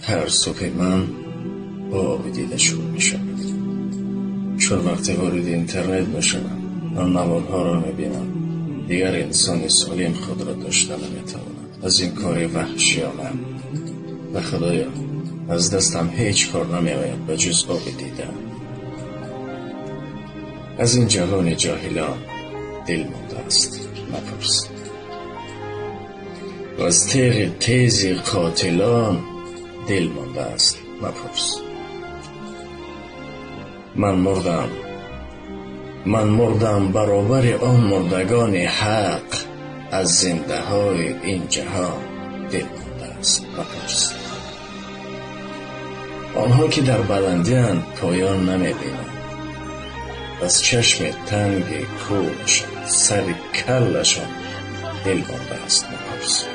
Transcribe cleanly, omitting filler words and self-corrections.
هر صبح من با آب دیده شروع می شود، چون وقتی وارد اینترنت می شوم و موادها را می بینم، دیگر انسان سالم خود را داشته نمی تواند. از این کار وحشیانه و خدایا از دستم هیچ کار نمی آید به جز آب دیده. از این جوان جاهلان دل مانده است، نپرس. و از تیغ تیز قاتلان دل مانده است، مپرس. من مردم برابر آن مردگان حق، از زنده های این جهان دل مانده است، مپرس. آنها که در بلندی‌اند پایان نمی‌بینند، از چشم تنگ کوهشان سر کلشان دل مانده است، مپرس.